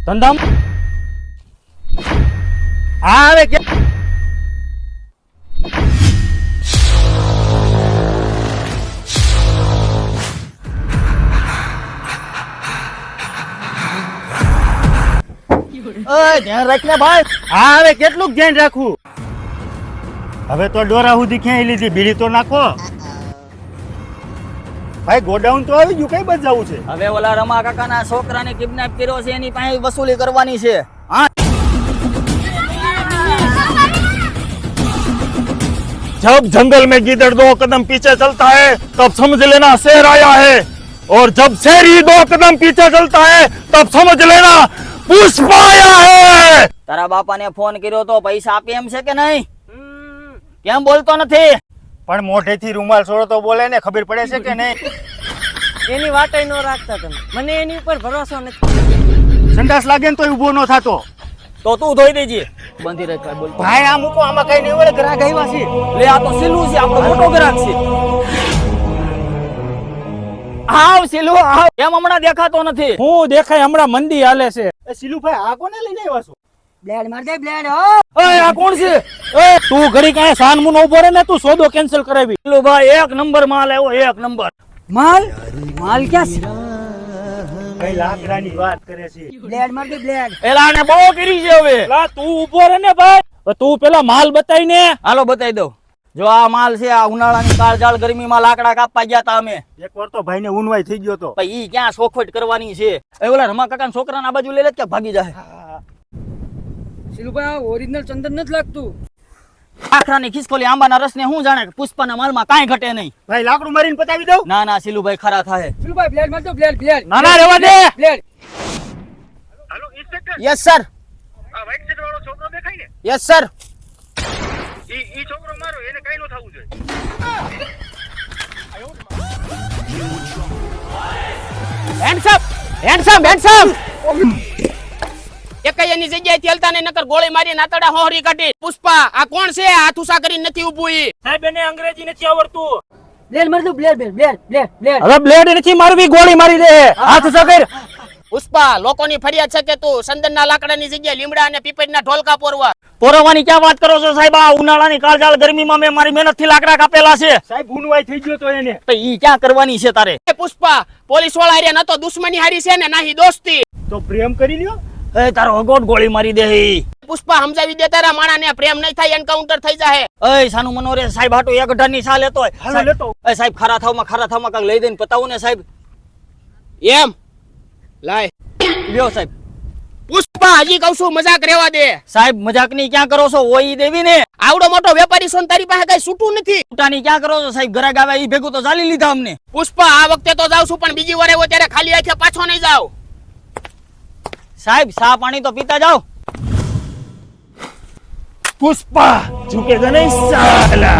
ધંધામ હા હવે કે ધ્યાન રાખને ભાઈ. હા હવે કેટલું ધ્યાન રાખવું? હવે તો ડોરા સુધી ક્યાંય લીધી, બીડી તો નાખો ભાઈ. ગોડાઉન તો આવી ગયું, કઈ બાજુ જવું છે? હવે ઓલા રમા કાકાના છોકરાને કિડનેપ કર્યો છે, એની પાસે વસૂલી કરવાની છે. હા, जब जंगल में गीदड़ 2 कदम पीछे चलता है तब समझ लेना शेर आया है और जब शेर ही 2 कदम पीछे चलता है तब समझ लेना पुष्पा आया है। તારા બાપાને ફોન કર્યો તો પૈસા આપે એમ છે કે નહીં? કેમ બોલતો નથી? પણ મોઢેથી રૂમાલ છોડો તો બોલે ને, ખબર પડે છે કે નહીં? એની વાટે ન રાખતા તમે, મને એની ઉપર ભરોસો નથી. સંડાસ લાગે ને તો ઊભો ન થાતો. તો તું ધોઈ દેજે. બંધી રાખ ભાઈ, બોલ. ભાઈ આ મૂકો, આમાં કઈ નહીં વળે, ગ્રાહક આવ્યા છે. લે આ તો સિલું છે, આપણો મોટો ગ્રાહક છે. આવ સિલુ આવ. કેમ હમણાં દેખાતો નથી? હું દેખાય હમણાં મંદી હાલે છે. એ સિલુભાઈ આ કોને લઈને આવ્યા છો? બ્લેડ માર દે બ્લેડ. ઓય આ કોણ છે? એ તું ઘડી કાંઈ સાન મુન ઉભો રહે ને, તું સોદો કેન્સલ કરાવી. સિલુ ભાઈ એક નંબર માલ આવ્યો, એક નંબર માલ માલ ક્યાં છે? કઈ લાકડાની વાત કરે છે? બ્લેડ માર દે બ્લેડ. એલા ને બહુ કરી છે હવે. લા તું ઉભો રહે ને ભાઈ, તું પેલા માલ બતાવી ને. હાલો બતાવી દઉં. જો આ માલ છે, આ ઉનાળાની કાળજાળ ગરમીમાં લાકડા કાપવા ગયા તા અમે. એકવાર તો ભાઈને ઊનવાઈ થઈ ગયો તો. ભાઈ ઈ ક્યાં સોખવટ કરવાની છે? એ ઓલા રમા કાકાના છોકરાને આ બાજુ લઈ લે કે ભાગી જાય. સિલુભાઈ ઓરિજિનલ ચંદન નથી લાગતું. આખરાની ખિસકોલી આંબાના રસને હું જાણે કે પુષ્પાના માલમાં કાંઈ ઘટે નહીં. ભાઈ લાકડું મારીને પતાવી દઉં? ના ના સિલુભાઈ ખરા થાય. સિલુભાઈ બ્લેડ માર દો બ્લેડ બ્લેડ. ના ના રહેવા દે. Blade. Hello inspector yes sir. આ વ્હાઈટ શર્ટ વાળો છોકરો દેખાય ને યસ સર. ઈ છોકરો મારો એને કઈ નો થવું જોઈએ હેન્ડસઅપ હેન્ડસમ હેન્ડસમ એક એની જગ્યાએ તેલતા ને નકર ગોળી મારી નાતડા હોહરી કાઢી. પુષ્પા આ કોણ છે? હાથુસા કરીને નથી ઊભું ઈ. સાહેબ એને અંગ્રેજી નથી આવડતું. બ્લેડ માર દો બ્લેડ બ્લેડ બ્લેડ બ્લેડ. હવે બ્લેડ નથી મારવી, ગોળી મારી દે. હાથ સગર. પુષ્પા લોકોની ફરિયાદ છે કે તું સંદનના લાકડાની જગ્યાએ લીમડા અને પીપળના ઢોલકા પોરવા. પોરવાની ક્યાં વાત કરો છો સાહેબ? આ ઉનાળાની કાળજાળ ગરમીમાં મેં મારી મહેનતથી લાકડા કાપેલા છે. સાહેબ ઊનવાઈ થઈ ગયો તો એને. તો ઈ ક્યાં કરવાની છે તારે? એ પુષ્પા પોલીસ વાળા હારે ન તો દુશ્મની હારી છે ને નાહી દોસ્તી. તો પ્રેમ કરી લ્યો. એ તારો અગોટ ગોળી મારી દે. પુષ્પા સમજાવી દે તારા માણાને, પ્રેમ નહીં થાય એન્કાઉન્ટર થઈ જાય. એ સાનું મનોરે સાહેબ હાટુ એક અઢારની સા લેતો હોય. હાલો લેતો. એ સાહેબ ખરા થાવમાં કાંક લઈ દઈને પતાવું ને સાહેબ. એમ લાય લ્યો સાહેબ. પુષ્પા હજી કહું છું મજાક રહેવા દે. સાહેબ મજાકની ક્યાં કરો છો? ઓઈ દેવી ને આવડો મોટો વેપારી છો ને તારી પાસે કઈ છૂટું નથી. ઉટાની ક્યાં કરો છો સાહેબ? ઘરાક આવે ઈ ભેગું તો ચાલી લીધા અમને. પુષ્પા આ વખતે તો જાવ છું પણ બીજી વાર આવ્યો ત્યારે ખાલી હાથે પાછો નહીં જાવ. સાહેબ સા પાણી તો પીતા જાઓ. पुष्पा झुकेगा नहीं साला।